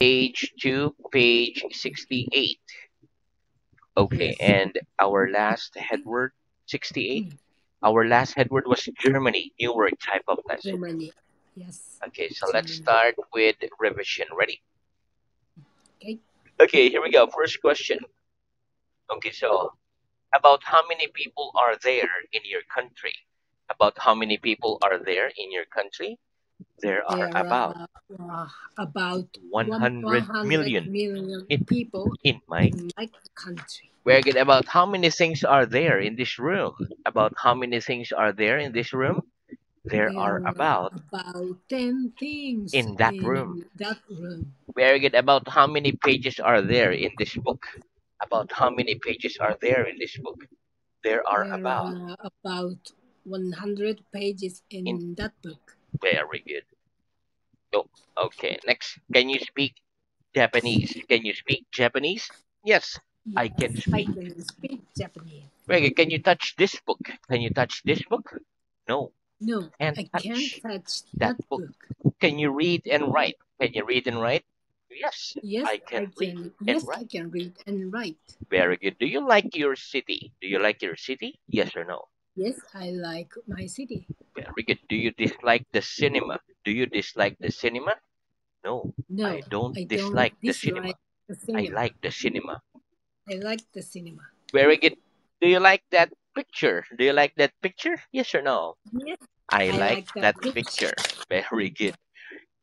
page 2, page 68. Okay, Yes. and our last headword, 68. Our last headword was Germany, new word type of lesson. Germany. Yes. Okay, so let's Germany. start with revision. Ready? Okay. Okay, here we go. First question. Okay, so about how many people are there in your country? About how many people are there in your country? There are There about are about 100 100 million million in, people in my. in my country. Very good. About how many things are there in this room? About how many things are there in this room? There are There are about about 10 things in that room. in that room. Very good. About how many pages are there in this book? About how many pages are there in this book? There are There about are about 100 pages in. in that book. Very good. Oh, okay. Next, can you speak Japanese? Can you speak Japanese? Yes, I can Yes, I speak. can speak Japanese. Very good. Can you touch this book? Can you touch this book? No, No, can't I can't touch touch that that book. book. Can you read and write? Can you read and write? Yes, Yes, I can I read can. and Yes, I write. can read and write. Very good. Do you like your city? Do you like your city? Yes or no? Yes, I like my city. Very good. Do you dislike the cinema? Do you dislike the cinema? No, I No, don't I don't dislike the cinema. dislike the I cinema. like the cinema. I like the cinema. Very good. Do you like that picture? Do you like that picture? Yes or no? Yes, I I like like that that picture. picture. Very good.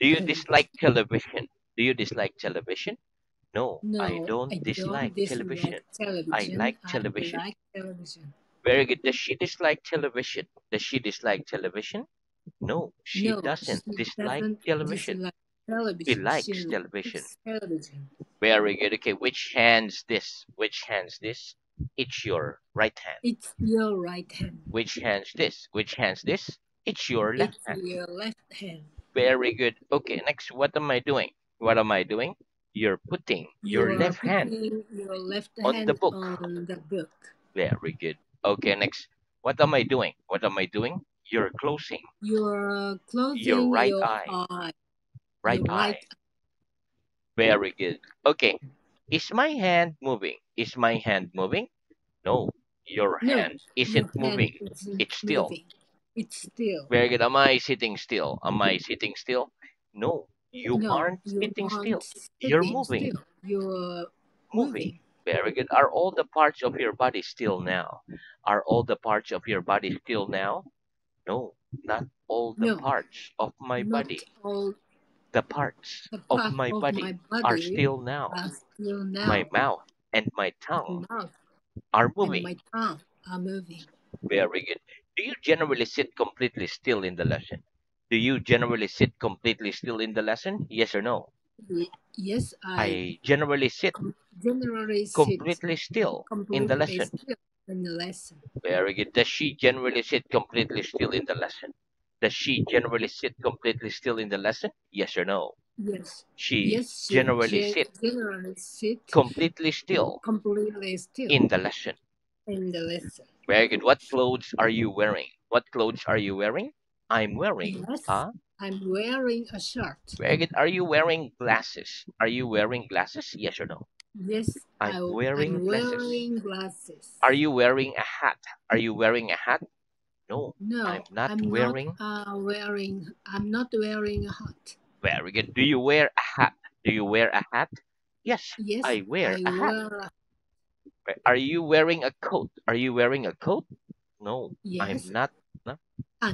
Do you Very dislike good. television? Do you dislike television? No, I No, don't I dislike don't dislike television. I television. like I television. like television. Very good. Does she dislike television? Does she dislike television? No, she No, doesn't she dislike doesn't television. dislike She television. She likes television. likes television. Very good. Okay, which hand's this? Which hand's this? It's your right hand. It's your right hand. Which hand's this? Which hand's this? It's your left It's hand. your left hand. Very good. Okay, next, what am I doing? What am I doing? You're putting You your are left hand putting your left on the hand book. on the book. Very good. Okay, next, what am I doing? What am I doing? You're closing You are your closing right your eye. eye. Right Your eye. right. Very good. Okay, is my hand moving? Is my hand moving? No, your No, hand isn't your hand moving. isn't It's still. moving. It's still. Very good. Am I sitting still? Am I sitting still? No, you No, aren't you sitting aren't still. You're sitting moving. still. You're Moving. moving. Very good. Are all the parts of your body still now? Are all the parts of your body still now? No, not all the No, parts of my not body. all The parts the of part my of my body are body still now. are still My now. mouth and my My tongue mouth are and moving. my tongue are moving. Very good. Do you generally sit completely still in the lesson? Do you generally sit completely still in the lesson? Yes or no? Yes, I I generally sit generally sit completely still in the completely lesson. still in the lesson. Very good. Does she generally sit completely still in the lesson? Does she generally sit completely still in the lesson? Yes or no? Yes, She yes, she generally sit generally sit completely still completely still in the lesson. in the lesson. Very good. What clothes are you wearing? What clothes are you wearing? I'm wearing. Yes, Huh? I'm wearing a shirt. Very good. Are you wearing glasses? Are you wearing glasses? Yes or no? Yes, I'm wearing I'm glasses. wearing glasses. Are you wearing a hat? Are you wearing a hat? No, I'm No, not wearing. I'm not wearing a hat. Very good. Do you wear a hat? Do you wear a hat? Yes, Yes, I wear I a hat. wear a Are you wearing a coat? Are you wearing a coat? No, I'm yes. not. No.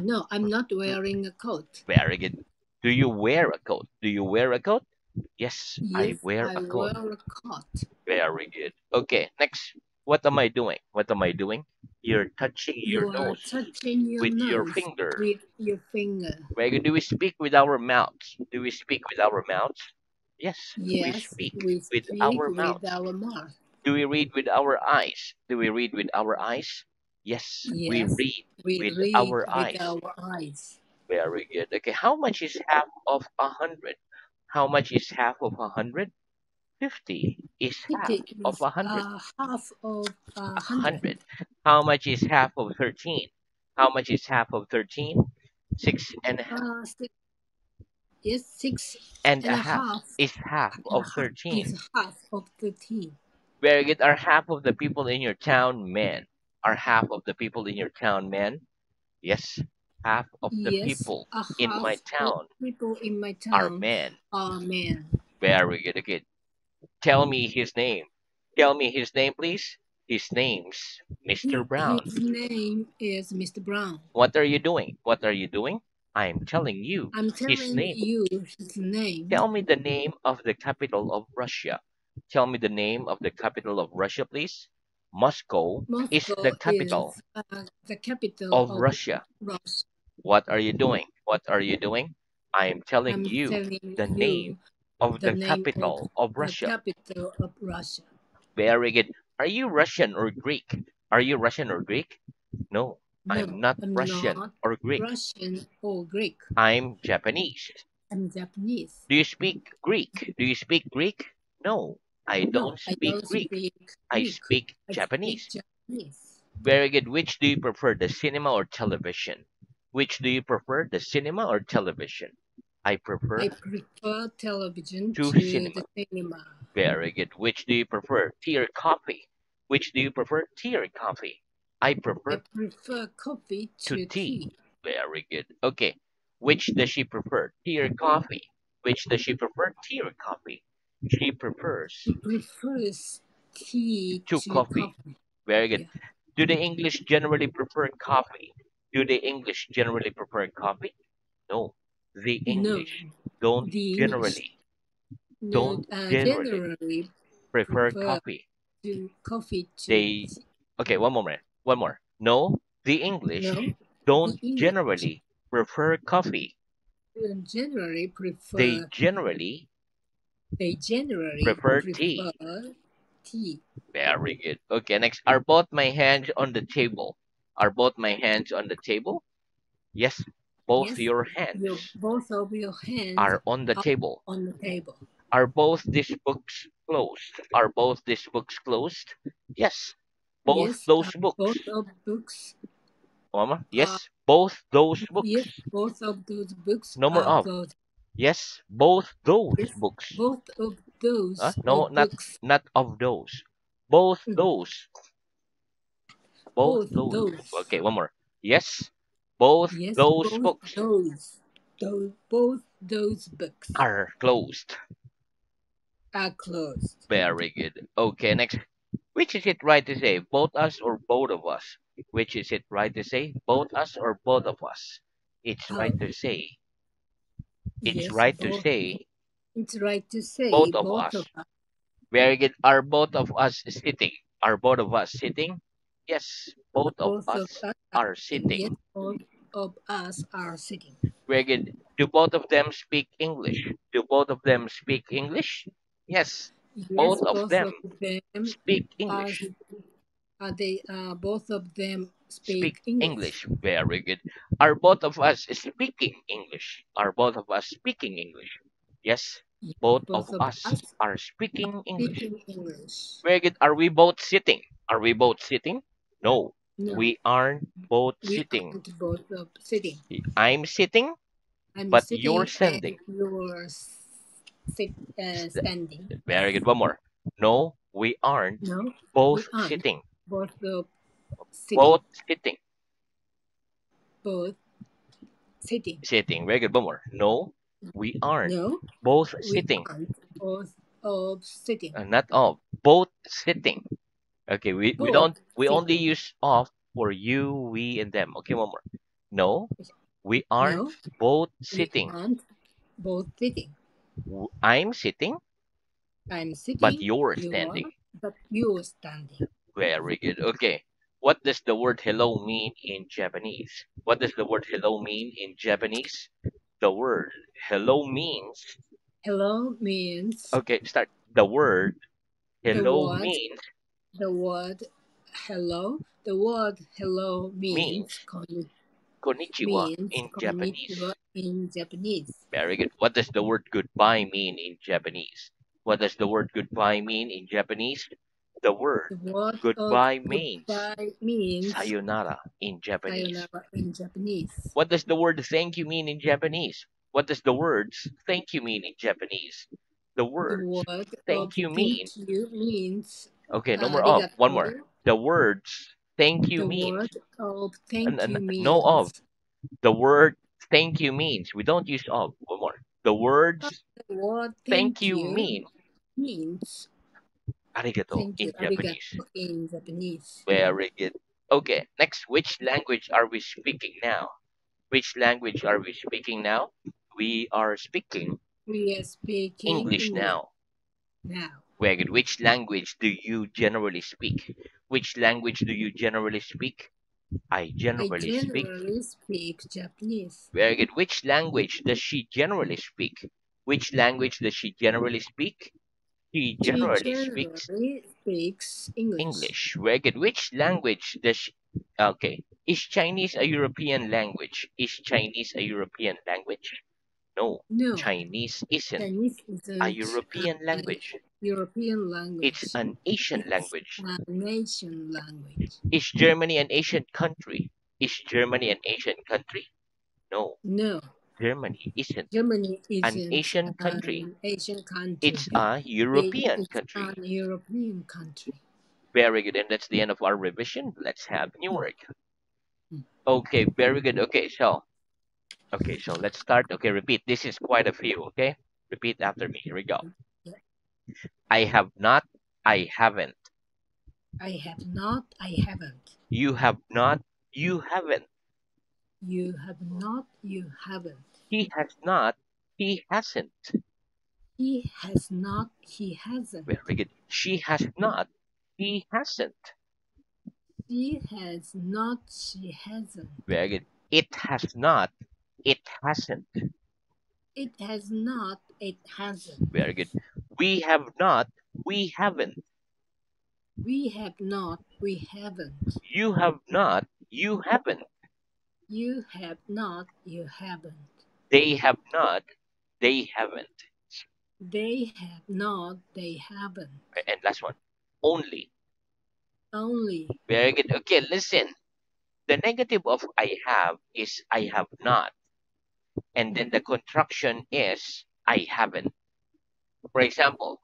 No, I'm not wearing a coat. Very good. Do you wear a coat? Do you wear a coat? Yes, I Yes, wear I a coat. wear a coat. Very good. Okay, next. What am I doing? What am I doing? You're touching your You are nose touching your with your nose finger. with your finger. Very good. Do we speak with our mouths? Do we speak with our mouths? Yes, we Yes, speak we with speak our with mouths. our mouth. Do we read with our eyes? Do we read with our eyes? Yes, we Yes, read we with read our with eyes. our eyes. Very good. Okay, how much is half of 100? How much is half of 100? 50 is half It of is 100. half of 100. 100. How much is half of 13? How much is half of 13? Six and a half. Six, Yes, six And and a a half half is half and a of half 13. is half of 13. Very good. Are half of the people in your town men? Are half of the people in your town men? Yes. Half of the Yes, people a in my half of town people in my are town men. are men. Very good. Okay. Tell me his name. Tell me his name, please. His name's Mr. Brown. His name is Mr. Brown. What are you doing? What are you doing? I'm telling you I'm his telling name. you his name. Tell me the name of the capital of Russia. Tell me the name of the capital of Russia, please. Moscow is the Moscow capital is the capital of of Russia. Russia. What are you doing? What are you doing? I am telling I'm you telling the name you of the the name of capital of the Russia. capital of Russia. Very good. Are you Russian or Greek? Are you Russian or Greek? No, I'm No, not I'm Russian not or Greek. Russian or Greek. I'm Japanese. I'm Japanese. Do you speak Greek? Do you speak Greek? No, I No, don't I speak don't Greek. speak I Greek. speak I speak Japanese. Japanese. Very good. Which do you prefer, the cinema or television? Which do you prefer, the cinema or television? I I prefer prefer television to to the cinema. cinema. Very good. Which do you prefer, tea or coffee? Which do you prefer, tea or coffee? I I prefer prefer coffee to to tea. tea. Very good. Okay. Which does she prefer, tea or coffee? Which does she prefer, tea or coffee? She prefers She prefers tea to to coffee. coffee. Very good. Yeah. Do the English generally prefer coffee? Do the English generally prefer coffee? No. The No, English don't the English generally, no, don't generally generally prefer prefer coffee. to coffee to They, tea. okay, one moment. One more. No, the English No, the don't English generally prefer coffee. generally They prefer generally they generally prefer tea. prefer tea. Very good. Okay, next. Are both my hands on the table? Are both my hands on the table? Yes, both Yes, your hands both of your hands are on the are table. on the table. Are both these books closed? Are both these books closed? Yes, both Yes, those books. both of books Mama? are Yes, both those yes, books. both of those books No more are of. closed. Yes, both those Yes, books. both of those No, of not books. not of those. Both Mm, those. Both both those. those. Okay, one more. Yes, both Yes, those books both those books are closed. are closed. Very good. Okay, next. Which is it right to say? Both us or both of us? Which is it right to say? Both us or both of us? It's Uh, right to say. It's yes, right to both. say It's right to say both of both of us. us. Very good. Are both of us sitting? Are both of us sitting? Yes, both of Both of us us are are sitting. Yes, sitting. both of us are sitting. Very good. Do both of them speak English? Do both of them speak English? Yes, Yes, both of both them of them speak are. English. Are they? Both of them Speak speak English. English. Very good. Are both of us speaking English? Are both of us speaking English? Yes, Yes, both of both of us us are speaking English. speaking English. Very good. Are we both sitting? Are we both sitting? No, No, we aren't both we sitting. aren't both of sitting. I'm sitting, I'm but you're sitting and standing. you're St- standing. Very good. One more. No, we aren't No, we both aren't sitting. both of sitting. Both sitting. Both sitting. Sitting. Very good. One more. No, we aren't No, both we sitting. aren't both of sitting. Not of. Both sitting. Okay, we Both don't we only sitting. use of for you, we, and them. Okay, one more. No, we aren't No, both we sitting. aren't both sitting. I'm sitting, I'm but sitting, you're you are, standing. but you're standing. Very good. Okay. What does the word hello mean in Japanese? What does the word hello mean in Japanese? The word hello means, Hello means okay, start. The word the hello word the word hello. The word hello means konnichiwa means in konnichiwa Japanese. in Japanese. Very good. What does the word goodbye mean in Japanese? What does the word goodbye mean in Japanese? The word The word of goodbye means goodbye means sayonara in Japanese. sayonara in Japanese. What does the word thank you mean in Japanese? What does the words thank you mean in Japanese? The The words word of thank you mean, thank you means okay, no more of, one more. arigato. The words thank you The means, word of thank you no of. means. The word thank you means, we don't use of. One more. The words The word thank thank you you mean means arigato thank you, in Japanese. arigato in Japanese. Very good. Okay, next, which language are we speaking now? Which language are we speaking now? We are speaking We are speaking English English now. now. Very good. Which language do you generally speak? Which language do you generally speak? I I generally speak. generally speak Japanese. Very good. Which language does she generally speak? Which language does she generally speak? She She generally speaks generally speaks English. English. Very good. Which language does she? Okay. Is Chinese a European language? Is Chinese a European language? No. No, Chinese isn't Chinese a isn't European an language. European It's language. an Asian It's language. a nation language. Is Germany an Asian country? Is Germany an Asian country? No. No, Germany isn't Germany an isn't Asian country. an Asian country. It's a European It's country. an European country. Very good. And that's the end of our revision. Let's have new Mm, work. mm. Okay, very good. Okay, so let's start. Okay, repeat. This is quite a few, okay? Repeat after me. Here we go. Yeah. I have not, I haven't. I have not, I haven't. You have not, you haven't. You have not, you haven't. He has not, he hasn't. He has not, he hasn't. Very good. She has not, he hasn't. She has not, she hasn't. Very good. It has not, it hasn't. It has not, it hasn't. Very good. We have not, we haven't. We have not, we haven't. You have not, you haven't. You have not, you haven't. They have not, they haven't. They have not, they haven't. And last one. Only. Only. Very good. Okay, listen. The negative of I have is I have not. And then the contraction is I haven't. For example,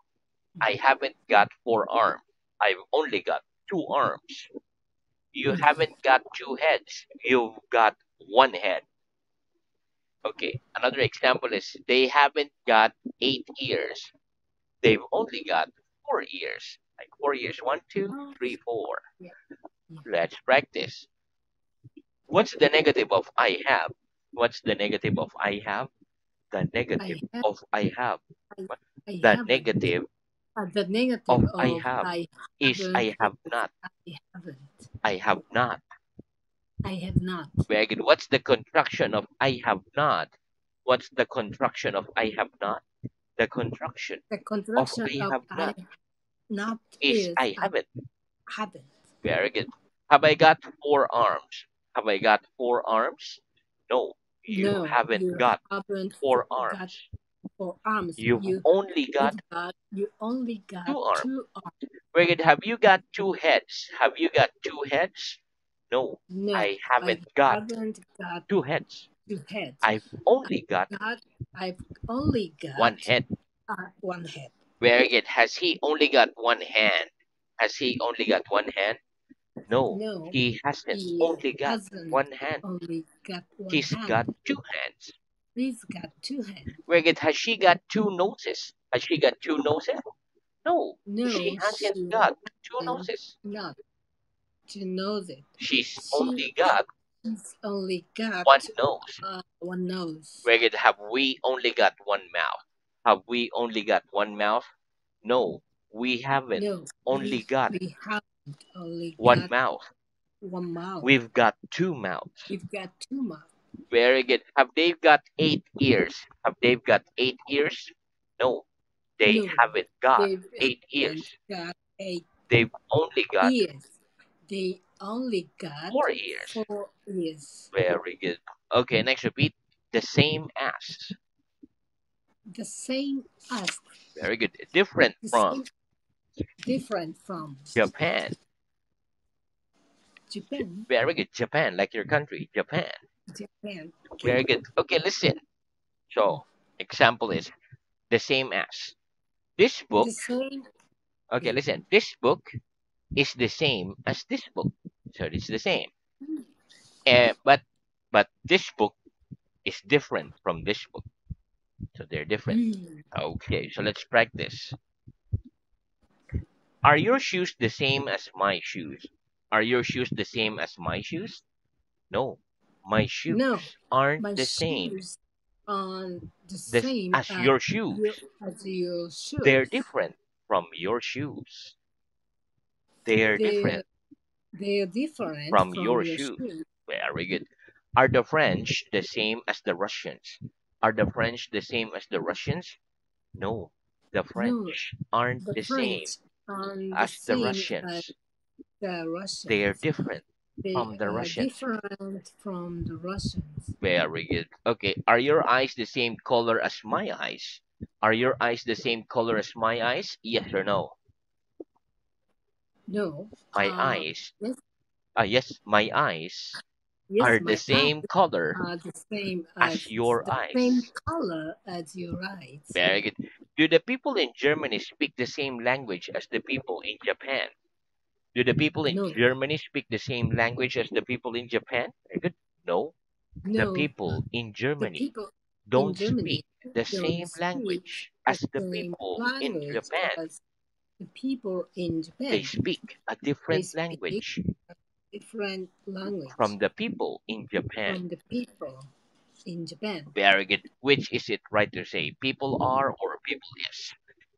I haven't got 4 arms. I've only got 2 arms. You Mm. haven't got 2 heads. You've got 1 head. Okay, another example is they haven't got 8 ears. They've only got 4 ears. Like 4 ears. One, two, Oh, three, four. yeah, yeah. Let's practice. What's the negative of I have? What's the negative of I have? The I negative have, of I have. I, I The haven't. negative The negative of I of have I is haven't I is have not. I haven't. I have not. I have not. Very good. What's the contraction of I have not? What's the contraction of I have not? The contraction The of contraction I of have I not not is is I I haven't. haven't. Very good. Have I got 4 arms? Have I got 4 arms? No, you No, haven't you got haven't four got arms. four arms. You've only got You only got 2 arms. 2 arms. Very good. Have you got 2 heads? Have you got 2 heads? No, No, I I haven't got haven't got 2 heads. 2 heads. I've only got Got I've only one got head. 1 head. Very good. Has he only got one hand? Has he only got one hand? No, No, he hasn't he only got hasn't one hand. only got one He's got hand. 2 hands. He's got 2 hands. Very good. Has she got 2 noses? Has she got 2 noses? No, she No, hasn't she got two hasn't noses. not to knows it. She's She only got She's only got one nose. one nose. Very good. Have we only got one mouth? Have we only got one mouth? No, we haven't No, only got we haven't only one got mouth. one mouth. We've got 2 mouths. We've got 2 mouths. Very good. Have they got 8 ears? Have they got 8 ears? No, they No, haven't got they eight haven't ears. got eight They've only got ears. They only got 4 ears. 4 ears. Very good. Okay, next repeat. The same as. The same as Very good. Different the from same, different from Japan. Japan. Very good. Japan, like your country, Japan. Japan. Okay. Very good. Okay, listen. So, example is the same as. This The book, same. okay, Okay. listen, this book is the same as this book. So it's the same. But this book is different from this book. So they're different. Mm. Okay, so let's practice. Are your shoes the same as my shoes? Are your shoes the same as my shoes? No, my No, shoes aren't my the same shoes are the this same as your shoes. as your They're shoes. different from your shoes. They're They different they're different from from your your shoes. shoes. Very good. Are the French the same as the Russians? Are the French the same as the Russians? No, the No, French aren't the the same French are the as the same as Russians. the They are Russians. different They from the are Russians. different from the Russians. Very good. Okay, are your eyes the same color as my eyes? Are your eyes the same color as my eyes? Yes or no? No, My eyes, yes, yes, my eyes yes, are the my eyes same color are as your the same eyes. color as your eyes. Very good. Do the people in Germany speak the same language as the people in Japan? Do the people in No, Germany speak the same language as the people in Japan? Very good. No, the no, people in the Germany people in don't Germany speak the don't same speak language the as the same people in language Japan. as the people in They Japan. speak a They different speak language different language from the people in Japan. from the people in Japan. Very good. Which is it right to say? People are or people is?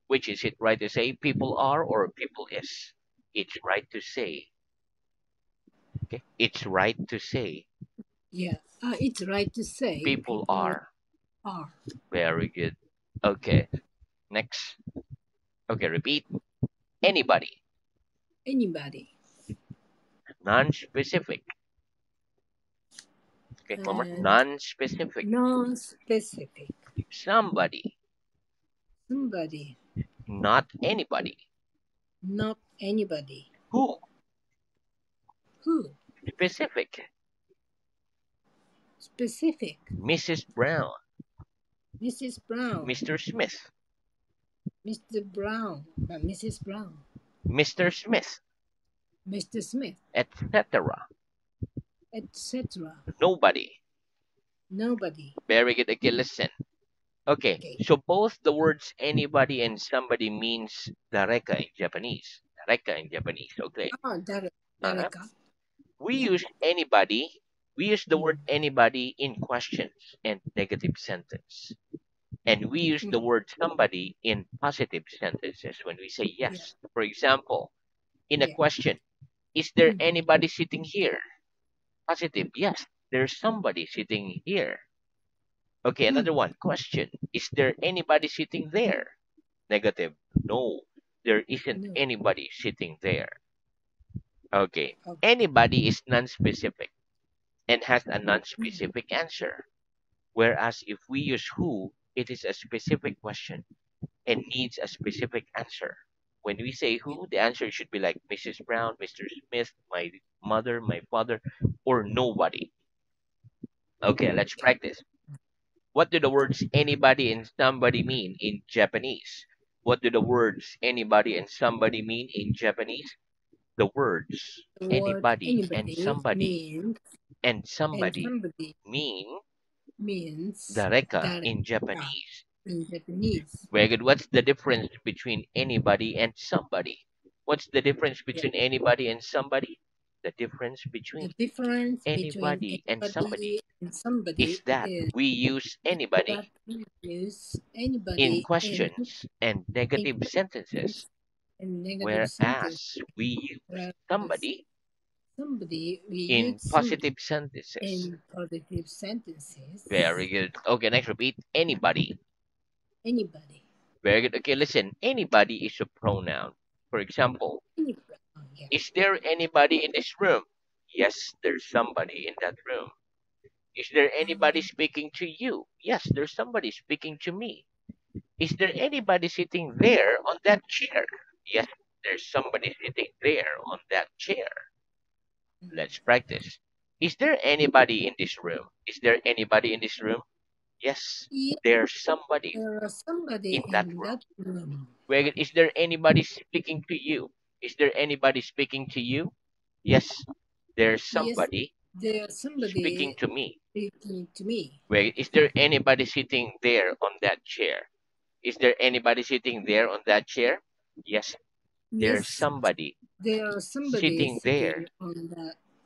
Which is it right to say? People are or people is? It's right to say. Okay. It's right to say Yeah, it's right to say people people are. are. Very good. Okay. Next. Okay. Repeat. Anybody. Anybody Non-specific. Okay. One more. and Non-specific. non-specific. Somebody. Somebody, Not anybody. not anybody. Who? Who? Specific. Specific. Mrs. Brown. Mrs. Brown, Mr. Smith. Mr. Brown, Mrs. Brown, Mr. Smith. Mr. Smith, Etc. etc. Nobody. Nobody. Very good. Okay, listen. Okay, Okay. so both the words anybody and somebody means dareka in Japanese. Dareka in Japanese. Okay. Ah, Uh-huh. Dareka. We Yeah. use anybody. We use the word Mm. anybody in questions and negative sentence. And we use the Mm. word somebody in positive sentences when we say Yeah. yes. For example, in a Yeah. question, is there Mm. anybody sitting here? Positive, yes, there's somebody sitting here. Okay, another Mm. one. Question, is there anybody sitting there? Negative, no, there isn't No. anybody sitting there. Okay, Okay. anybody is non-specific and has a Mm. non-specific answer. Whereas if we use who, it is a specific question and needs a specific answer. When we say Yeah. who, the answer should be like Mrs. Brown, Mr. Smith, my mother, my father, or nobody. Okay, let's Okay. practice. What do the words anybody and somebody mean in Japanese? What do the words anybody and somebody mean in Japanese? The words The word anybody anybody and and somebody somebody mean means dareka in Dareka Japanese. in Japanese. Very good. What's the difference between anybody and somebody? What's the difference Yeah. between anybody and somebody? The difference The between difference between anybody and somebody anybody and somebody is that is we use that anybody we use in anybody questions and in negative sentences, questions and negative sentence, whereas we use whereas somebody somebody we use in somebody positive sentences. in positive sentences. Very good. Okay, next repeat. Anybody. Anybody. Very good. Okay, listen. Anybody is a pronoun. For example, Anybody. Oh, yeah. is there anybody in this room? Yes, there's somebody in that room. Is there anybody Um, speaking to you? Yes, there's somebody speaking to me. Is there anybody sitting there on that chair? Yes, there's somebody sitting there on that chair. mm, Let's practice. Is there anybody in this room? Is there anybody in this room? Yes, Yes, there's somebody there are somebody in that in room. that room. Where is there anybody speaking to you? Is there anybody speaking to you? Yes, there's Yes, somebody there's speaking somebody to me. speaking to me. Where is there anybody sitting there on that chair? Is there anybody sitting there on that chair? Yes, there's Yes, somebody there are somebody sitting there, sitting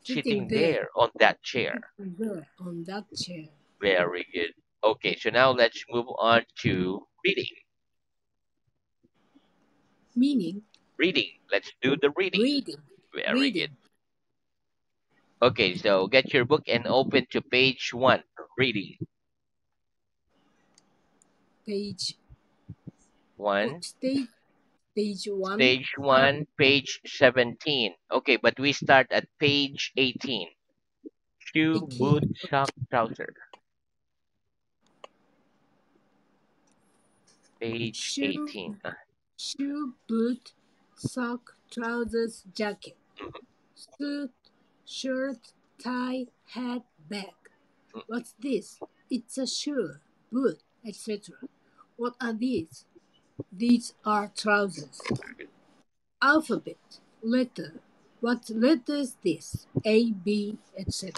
sitting there, there on that chair. sitting there on that chair. Very good. Okay, so now let's move on to reading. Meaning, Reading. Let's do the reading. reading, Very good. reading. Okay, so get your book and open to page one. Reading. Page, oh, One. stage one, Stage part one, page 17. Okay, but we start at page 18. Shoe, boot, 18. sock, trouser. Page Shoe, 18. shoe, boot, sock, trousers, jacket, suit, shirt, tie, hat, bag. What's this? It's a shoe, boot, etc. What are these? These are trousers. Alphabet, letter. What letter is this? A, B, etc.